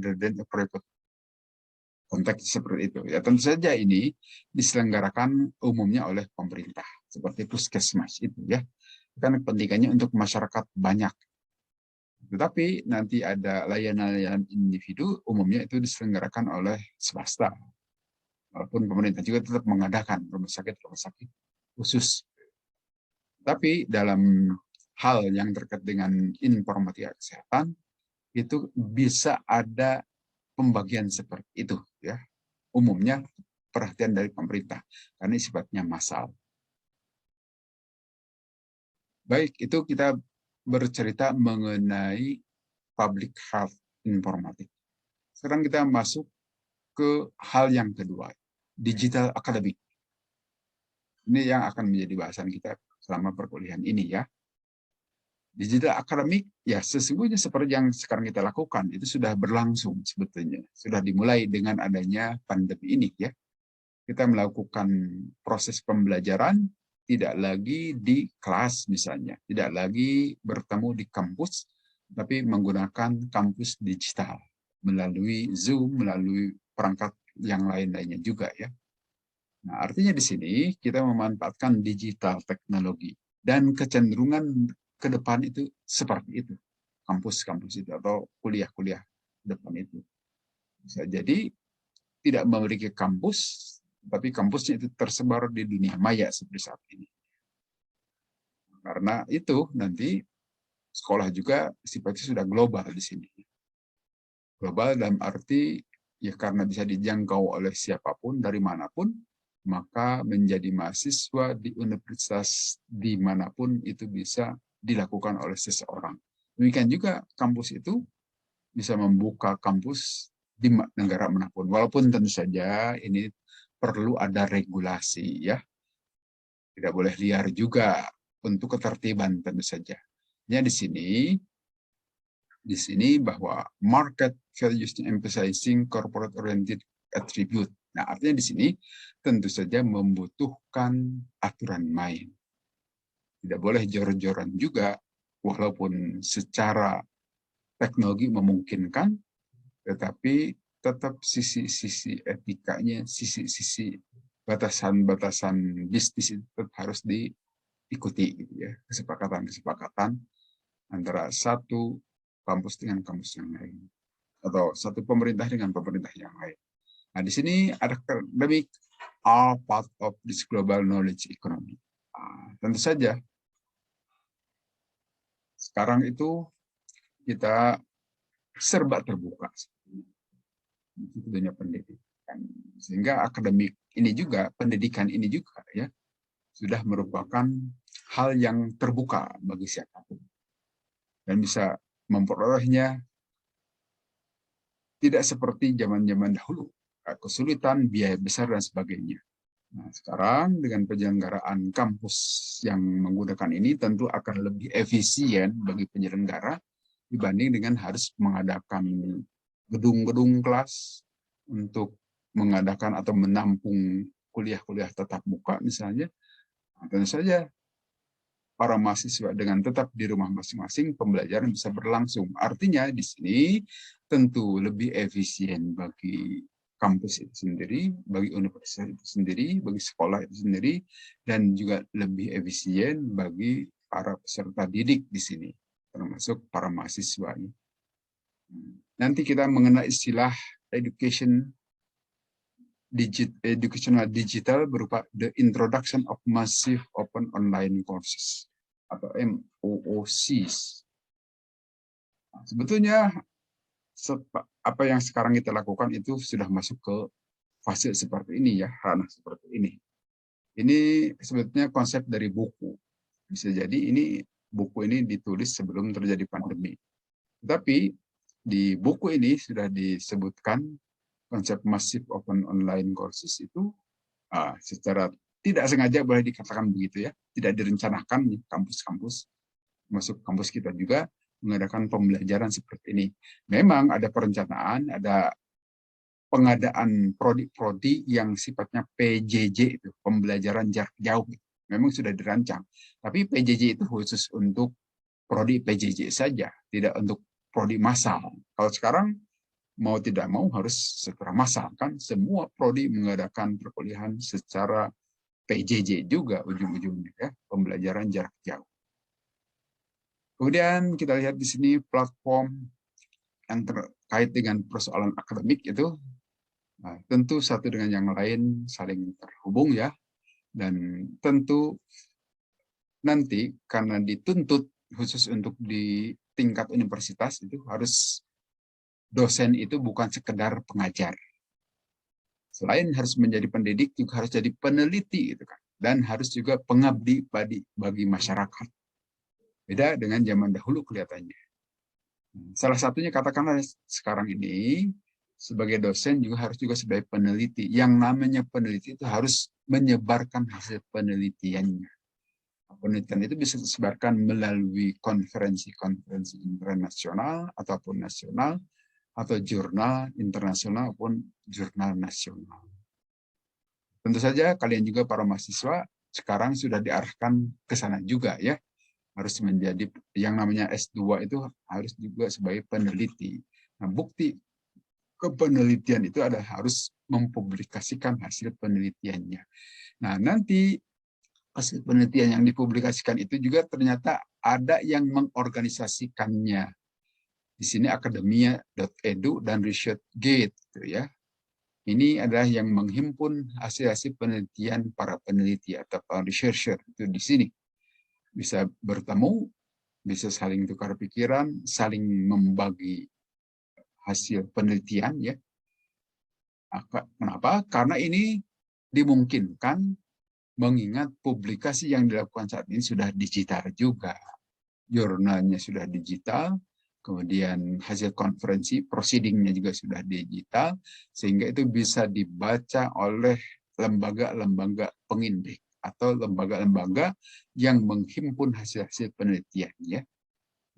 rather than a private konteks seperti itu. Ya tentu saja ini diselenggarakan umumnya oleh pemerintah seperti puskesmas itu ya. Kan kepentingannya untuk masyarakat banyak. Tetapi nanti ada layanan-layanan individu umumnya itu diselenggarakan oleh swasta. Walaupun pemerintah juga tetap mengadakan rumah sakit khusus. Tapi dalam hal yang terkait dengan informatika kesehatan itu bisa ada pembagian seperti itu ya. Umumnya perhatian dari pemerintah karena sifatnya massal. Baik, itu kita bercerita mengenai public health informatik. Sekarang kita masuk ke hal yang kedua, digital academic. Ini yang akan menjadi bahasan kita selama perkuliahan ini ya. Digital academic ya sesungguhnya seperti yang sekarang kita lakukan itu sudah berlangsung sebetulnya. Sudah dimulai dengan adanya pandemi ini ya. Kita melakukan proses pembelajaran tidak lagi di kelas misalnya, tidak lagi bertemu di kampus, tapi menggunakan kampus digital melalui Zoom, melalui perangkat yang lain-lainnya juga ya. Nah, artinya di sini kita memanfaatkan digital teknologi dan kecenderungan ke depan itu seperti itu. Kampus-kampus itu atau kuliah-kuliah depan itu. Bisa jadi tidak memiliki kampus, tapi kampusnya itu tersebar di dunia maya seperti saat ini. Karena itu nanti sekolah juga sifatnya sudah global di sini. Global dalam arti ya karena bisa dijangkau oleh siapapun dari manapun, maka menjadi mahasiswa di universitas dimanapun itu bisa dilakukan oleh seseorang. Demikian juga kampus itu bisa membuka kampus di negara manapun. Walaupun tentu saja ini perlu ada regulasi ya. Tidak boleh liar juga untuk ketertiban tentu saja. Ya di sini bahwa market values emphasizing corporate oriented attribute. Nah, artinya di sini tentu saja membutuhkan aturan main. Tidak boleh jor-joran juga, walaupun secara teknologi memungkinkan, tetapi tetap sisi-sisi etikanya, sisi-sisi batasan-batasan bisnis itu tetap harus diikuti, gitu ya. Kesepakatan-kesepakatan antara satu kampus dengan kampus yang lain, atau satu pemerintah dengan pemerintah yang lain. Nah, di sini ada academic are part of this global knowledge economy. Tentu saja sekarang itu kita serba terbuka di dunia pendidikan, sehingga akademik ini juga, pendidikan ini juga ya sudah merupakan hal yang terbuka bagi siapapun dan bisa memperolehnya tidak seperti zaman-zaman dahulu, kesulitan, biaya besar dan sebagainya. Nah, sekarang dengan penyelenggaraan kampus yang menggunakan ini tentu akan lebih efisien bagi penyelenggara dibanding dengan harus mengadakan gedung-gedung kelas untuk mengadakan atau menampung kuliah-kuliah tatap muka misalnya. Nah, tentu saja para mahasiswa dengan tetap di rumah masing-masing pembelajaran bisa berlangsung. Artinya di sini tentu lebih efisien bagi kampus itu sendiri, bagi universitas itu sendiri, bagi sekolah itu sendiri, dan juga lebih efisien bagi para peserta didik di sini, termasuk para mahasiswa. Nanti kita mengenai istilah educational digital berupa the introduction of massive open online courses atau MOOCs. Nah, sebetulnya apa yang sekarang kita lakukan itu sudah masuk ke fase seperti ini ya, ranah seperti ini. Ini sebetulnya konsep dari buku. Bisa jadi ini buku ini ditulis sebelum terjadi pandemi. Tetapi di buku ini sudah disebutkan konsep massive open online courses itu secara tidak sengaja boleh dikatakan begitu ya, tidak direncanakan di kampus-kampus, masuk kampus kita juga mengadakan pembelajaran seperti ini. Memang ada perencanaan, ada pengadaan prodi-prodi yang sifatnya PJJ itu, pembelajaran jarak jauh. Memang sudah dirancang. Tapi PJJ itu khusus untuk prodi PJJ saja, tidak untuk prodi massal. Kalau sekarang mau tidak mau harus secara massal kan, semua prodi mengadakan perkuliahan secara PJJ juga ujung-ujungnya ya, pembelajaran jarak jauh. Kemudian kita lihat di sini platform yang terkait dengan persoalan akademik itu, nah, tentu satu dengan yang lain saling terhubung ya, dan tentu nanti karena dituntut khusus untuk di tingkat universitas itu harus dosen itu bukan sekedar pengajar. Selain harus menjadi pendidik, juga harus jadi peneliti gitu kan, dan harus juga pengabdi bagi masyarakat. Beda dengan zaman dahulu kelihatannya. Salah satunya katakanlah sekarang ini sebagai dosen juga harus juga sebagai peneliti. Yang namanya peneliti itu harus menyebarkan hasil penelitiannya. Penelitian itu bisa disebarkan melalui konferensi-konferensi internasional ataupun nasional, atau jurnal internasional maupun jurnal nasional. Tentu saja kalian juga para mahasiswa sekarang sudah diarahkan ke sana juga ya. Harus menjadi yang namanya S2 itu harus juga sebagai peneliti. Nah, bukti kepenelitian itu harus mempublikasikan hasil penelitiannya. Nah, nanti hasil penelitian yang dipublikasikan itu juga ternyata ada yang mengorganisasikannya. Di sini akademia.edu dan ResearchGate gitu ya. Ini adalah yang menghimpun hasil-hasil penelitian para peneliti atau para researcher itu di sini. Bisa bertemu, bisa saling tukar pikiran, saling membagi hasil penelitian ya. Kenapa? Karena ini dimungkinkan mengingat publikasi yang dilakukan saat ini sudah digital juga. Jurnalnya sudah digital, kemudian hasil konferensi, proceedingnya juga sudah digital, sehingga itu bisa dibaca oleh lembaga-lembaga pengindek atau lembaga-lembaga yang menghimpun hasil-hasil penelitian. Ya.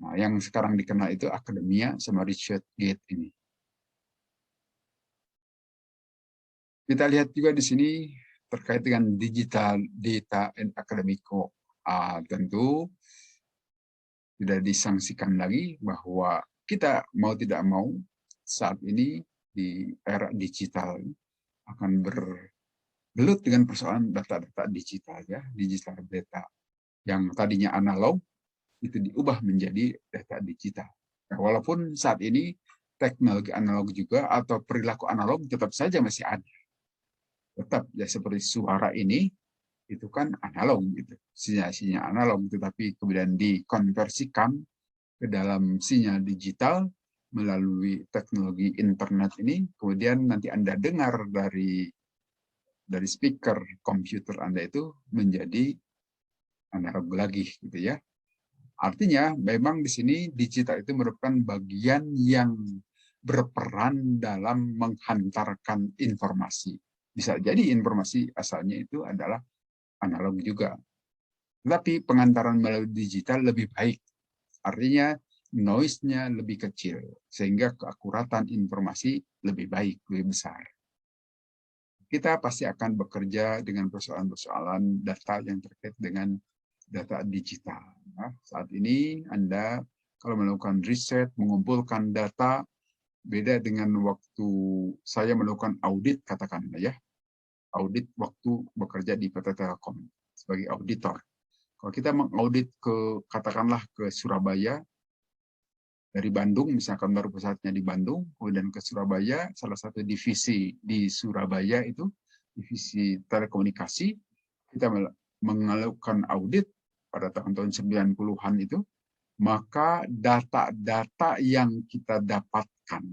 Nah, yang sekarang dikenal itu akademia sama ResearchGate ini. Kita lihat juga di sini terkait dengan digital data and academico. Tentu tidak disangsikan lagi bahwa kita mau tidak mau saat ini di era digital akan bergelut dengan persoalan data-data digital ya, digital data yang tadinya analog itu diubah menjadi data digital. Nah, walaupun saat ini teknologi analog juga atau perilaku analog tetap saja masih ada. Tetap ya seperti suara ini itu kan analog gitu, sinyal-sinyal analog, tetapi kemudian dikonversikan ke dalam sinyal digital melalui teknologi internet ini, kemudian nanti Anda dengar dari speaker komputer Anda itu menjadi analog lagi gitu ya. Artinya memang di sini digital itu merupakan bagian yang berperan dalam menghantarkan informasi. Bisa jadi informasi asalnya itu adalah analog juga. Tetapi pengantaran melalui digital lebih baik. Artinya noise-nya lebih kecil, sehingga keakuratan informasi lebih baik, lebih besar. Kita pasti akan bekerja dengan persoalan-persoalan data yang terkait dengan data digital. Nah, saat ini Anda kalau melakukan riset, mengumpulkan data, beda dengan waktu saya melakukan audit, katakanlah ya, audit waktu bekerja di PT Telkom sebagai auditor. Kalau kita mengaudit katakanlah ke Surabaya, dari Bandung, misalkan baru pusatnya di Bandung, kemudian ke Surabaya, salah satu divisi di Surabaya itu, divisi telekomunikasi, kita melakukan audit pada tahun-tahun 90-an itu, maka data-data yang kita dapatkan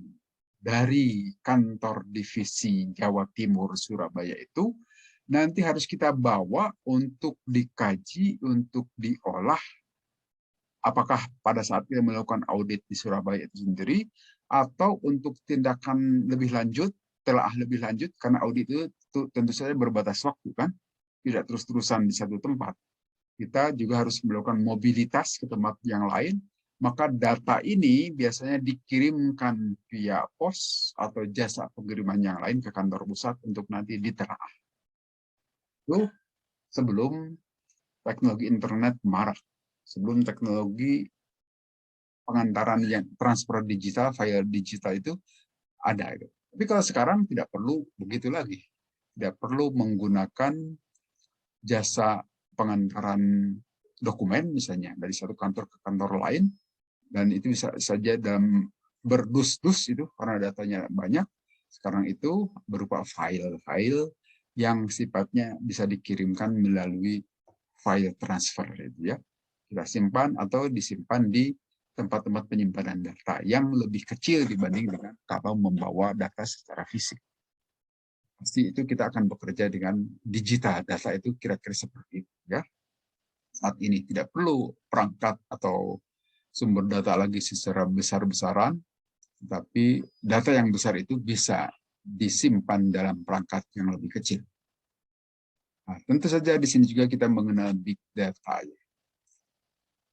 dari kantor divisi Jawa Timur Surabaya itu, nanti harus kita bawa untuk dikaji, untuk diolah, apakah pada saat kita melakukan audit di Surabaya itu sendiri, atau untuk tindakan lebih lanjut, telaah lebih lanjut, karena audit itu tentu saja berbatas waktu, kan? Tidak terus-terusan di satu tempat. Kita juga harus melakukan mobilitas ke tempat yang lain, maka data ini biasanya dikirimkan via pos atau jasa pengiriman yang lain ke kantor pusat untuk nanti ditelaah. Itu sebelum teknologi internet marak. Sebelum teknologi pengantaran yang transfer digital, file digital itu ada itu. Tapi kalau sekarang tidak perlu begitu lagi. Tidak perlu menggunakan jasa pengantaran dokumen misalnya dari satu kantor ke kantor lain, dan itu bisa saja dalam berdus-dus itu karena datanya banyak. Sekarang itu berupa file-file yang sifatnya bisa dikirimkan melalui file transfer itu ya. Kita simpan atau disimpan di tempat-tempat penyimpanan data yang lebih kecil dibanding dengan kalau membawa data secara fisik. Pasti itu kita akan bekerja dengan digital, data itu kira-kira seperti itu ya. Saat ini tidak perlu perangkat atau sumber data lagi secara besar-besaran, tapi data yang besar itu bisa disimpan dalam perangkat yang lebih kecil. Nah, tentu saja di sini juga kita mengenal big data,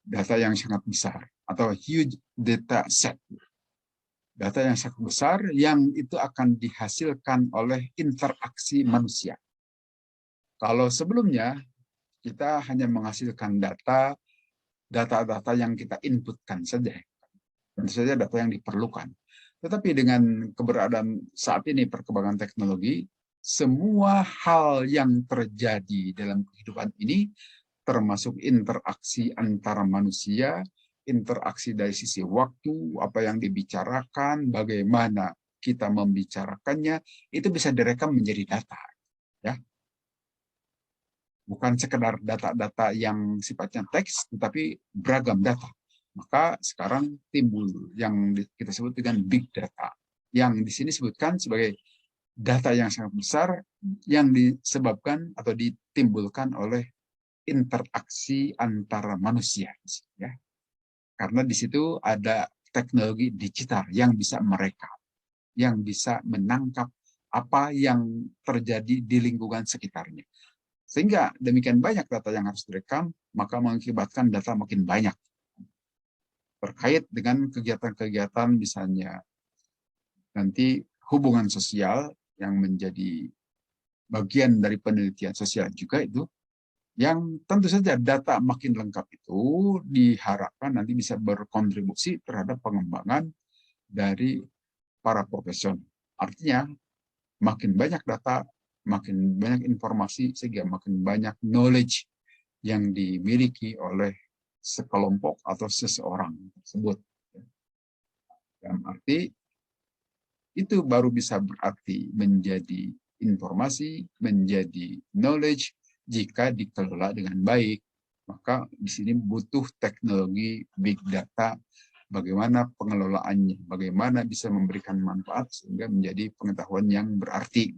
data yang sangat besar atau huge data set, data yang sangat besar yang itu akan dihasilkan oleh interaksi manusia. Kalau sebelumnya kita hanya menghasilkan data-data yang kita inputkan saja, tentu saja data yang diperlukan. Tetapi dengan keberadaan saat ini perkembangan teknologi, semua hal yang terjadi dalam kehidupan ini, termasuk interaksi antara manusia, interaksi dari sisi waktu, apa yang dibicarakan, bagaimana kita membicarakannya, itu bisa direkam menjadi data. Ya. Bukan sekedar data-data yang sifatnya teks, tetapi beragam data. Maka sekarang timbul yang kita sebut dengan big data, yang di sini disebutkan sebagai data yang sangat besar yang disebabkan atau ditimbulkan oleh interaksi antara manusia, ya. Karena di situ ada teknologi digital yang bisa merekam, yang bisa menangkap apa yang terjadi di lingkungan sekitarnya. Sehingga demikian banyak data yang harus direkam, maka mengakibatkan data makin banyak terkait dengan kegiatan-kegiatan misalnya nanti hubungan sosial yang menjadi bagian dari penelitian sosial juga itu, yang tentu saja data makin lengkap itu diharapkan nanti bisa berkontribusi terhadap pengembangan dari para profesional. Artinya makin banyak data, makin banyak informasi, sehingga makin banyak knowledge yang dimiliki oleh sekelompok atau seseorang tersebut. Dalam arti itu baru bisa berarti menjadi informasi, menjadi knowledge jika dikelola dengan baik. Maka di sini butuh teknologi big data, bagaimana pengelolaannya, bagaimana bisa memberikan manfaat sehingga menjadi pengetahuan yang berarti.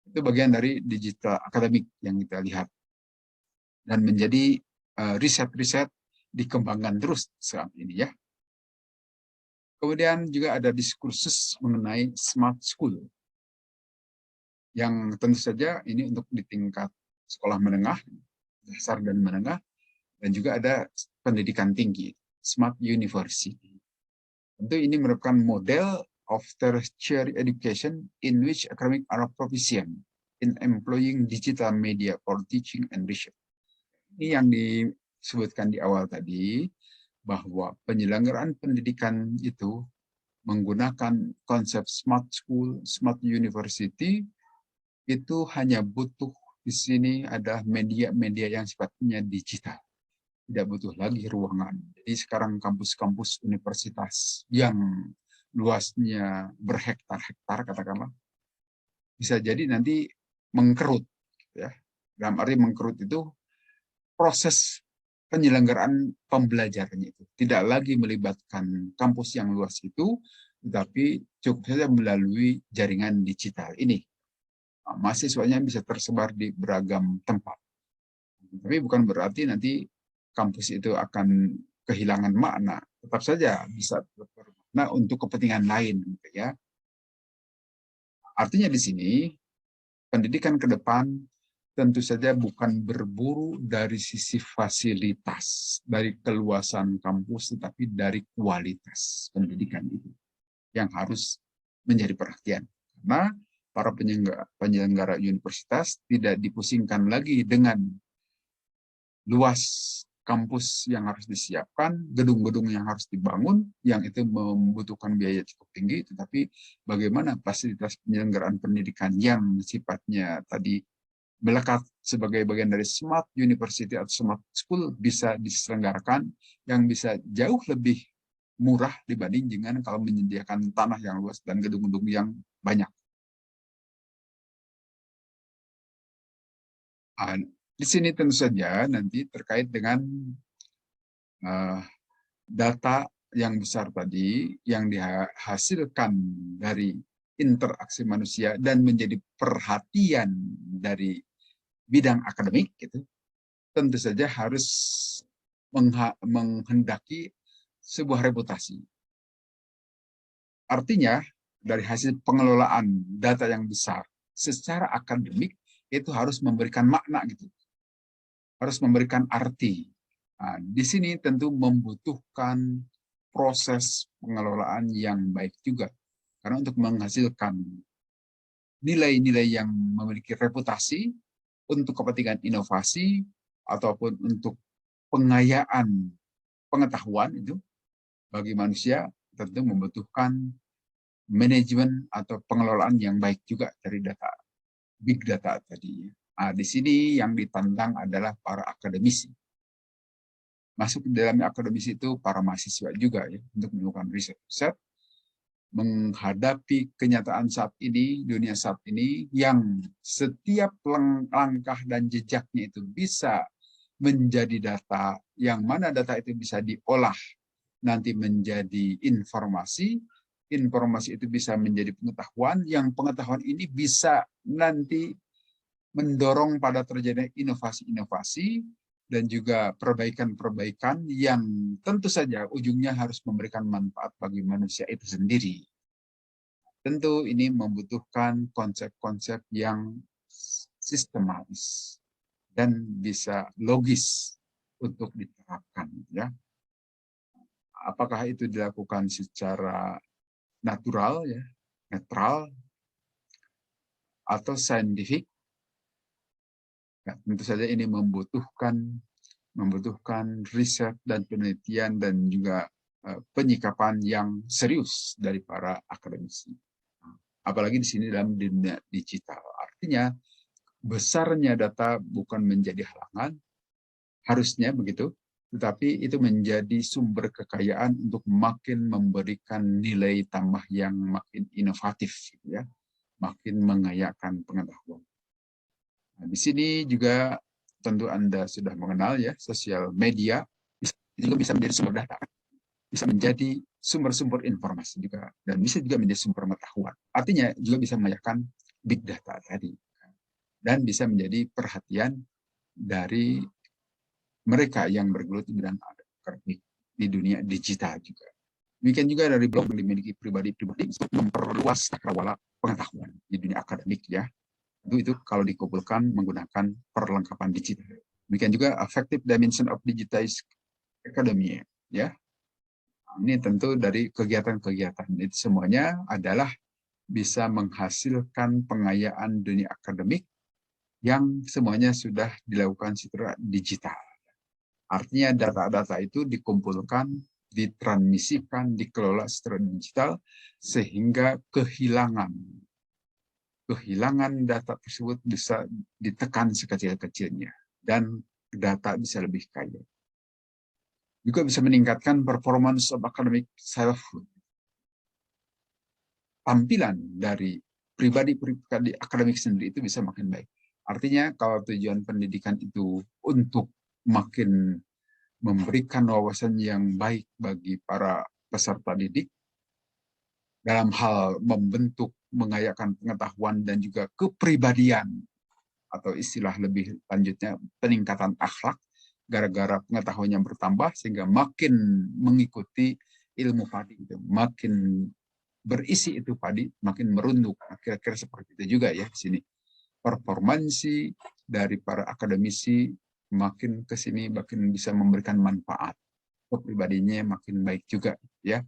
Itu bagian dari digital akademik yang kita lihat. Dan menjadi riset-riset dikembangkan terus saat ini ya. Kemudian juga ada diskursus mengenai smart school, yang tentu saja ini untuk di tingkat sekolah menengah, dasar dan menengah, dan juga ada pendidikan tinggi, smart university. Tentu ini merupakan model of tertiary education in which academic are proficient in employing digital media for teaching and research. Ini yang disebutkan di awal tadi, bahwa penyelenggaraan pendidikan itu menggunakan konsep smart school, smart university, itu hanya butuh di sini ada media-media yang sifatnya digital. Tidak butuh lagi ruangan. Jadi sekarang kampus-kampus universitas yang luasnya berhektar-hektar katakanlah, bisa jadi nanti mengkerut. Ya. Dalam arti mengkerut itu proses penyelenggaraan pembelajarannya itu tidak lagi melibatkan kampus yang luas itu, tetapi cukup saja melalui jaringan digital ini. Mahasiswanya bisa tersebar di beragam tempat. Tapi bukan berarti nanti kampus itu akan kehilangan makna. Tetap saja bisa bermakna untuk kepentingan lain, gitu ya. Artinya di sini pendidikan ke depan tentu saja bukan berburu dari sisi fasilitas, dari keluasan kampus, tetapi dari kualitas pendidikan itu yang harus menjadi perhatian. Karena para penyelenggara universitas tidak dipusingkan lagi dengan luas kampus yang harus disiapkan, gedung-gedung yang harus dibangun, yang itu membutuhkan biaya cukup tinggi, tetapi bagaimana fasilitas penyelenggaraan pendidikan yang sifatnya tadi melekat sebagai bagian dari smart university atau smart school bisa diselenggarakan, yang bisa jauh lebih murah dibanding dengan kalau menyediakan tanah yang luas dan gedung-gedung yang banyak. Di sini tentu saja nanti terkait dengan data yang besar tadi yang dihasilkan dari interaksi manusia dan menjadi perhatian dari bidang akademik, gitu, tentu saja harus menghendaki sebuah reputasi. Artinya dari hasil pengelolaan data yang besar secara akademik itu harus memberikan makna, gitu, harus memberikan arti. Nah, di sini tentu membutuhkan proses pengelolaan yang baik juga. Karena untuk menghasilkan nilai-nilai yang memiliki reputasi untuk kepentingan inovasi ataupun untuk pengayaan pengetahuan itu bagi manusia tentu membutuhkan manajemen atau pengelolaan yang baik juga dari data, big data tadi. Nah, di sini yang ditantang adalah para akademisi. Masuk di dalamnya akademisi itu para mahasiswa juga ya, untuk melakukan riset-riset menghadapi kenyataan saat ini, dunia saat ini, yang setiap langkah dan jejaknya itu bisa menjadi data, yang mana data itu bisa diolah nanti menjadi informasi, informasi itu bisa menjadi pengetahuan, yang pengetahuan ini bisa nanti mendorong pada terjadinya inovasi-inovasi dan juga perbaikan-perbaikan yang tentu saja ujungnya harus memberikan manfaat bagi manusia itu sendiri. Tentu ini membutuhkan konsep-konsep yang sistematis dan bisa logis untuk diterapkan, ya. Apakah itu dilakukan secara natural, ya, netral, atau saintifik? Ya, tentu saja ini membutuhkan riset dan penelitian dan juga penyikapan yang serius dari para akademisi. Apalagi di sini dalam dunia digital. Artinya besarnya data bukan menjadi halangan, harusnya begitu, tetapi itu menjadi sumber kekayaan untuk makin memberikan nilai tambah yang makin inovatif, ya, makin mengayakan pengetahuan. Nah, di sini juga tentu Anda sudah mengenal ya, sosial media juga bisa menjadi sumber data, bisa menjadi sumber-sumber informasi juga, dan bisa juga menjadi sumber pengetahuan. Artinya juga bisa mengayakan big data tadi, dan bisa menjadi perhatian dari mereka yang bergelut di bidang akademik di dunia digital juga. Demikian juga dari blog yang dimiliki pribadi-pribadi untuk memperluas cakrawala pengetahuan di dunia akademik, ya. Itu kalau dikumpulkan menggunakan perlengkapan digital. Demikian juga effective dimension of digitized academy, ya. Ini tentu dari kegiatan-kegiatan itu semuanya adalah bisa menghasilkan pengayaan dunia akademik yang semuanya sudah dilakukan secara digital. Artinya data-data itu dikumpulkan, ditransmisikan, dikelola secara digital sehingga kehilangan data tersebut bisa ditekan sekecil-kecilnya dan data bisa lebih kaya. Juga bisa meningkatkan performance of academic selfhood. Tampilan dari pribadi akademik sendiri itu bisa makin baik. Artinya kalau tujuan pendidikan itu untuk makin memberikan wawasan yang baik bagi para peserta didik dalam hal membentuk, mengayakan pengetahuan dan juga kepribadian, atau istilah lebih lanjutnya peningkatan akhlak, gara-gara pengetahuannya bertambah sehingga makin mengikuti ilmu padi itu, makin berisi itu padi, makin merunduk. Kira-kira seperti itu juga ya di sini. Performansi dari para akademisi makin ke sini makin bisa memberikan manfaat, kepribadiannya makin baik juga, ya.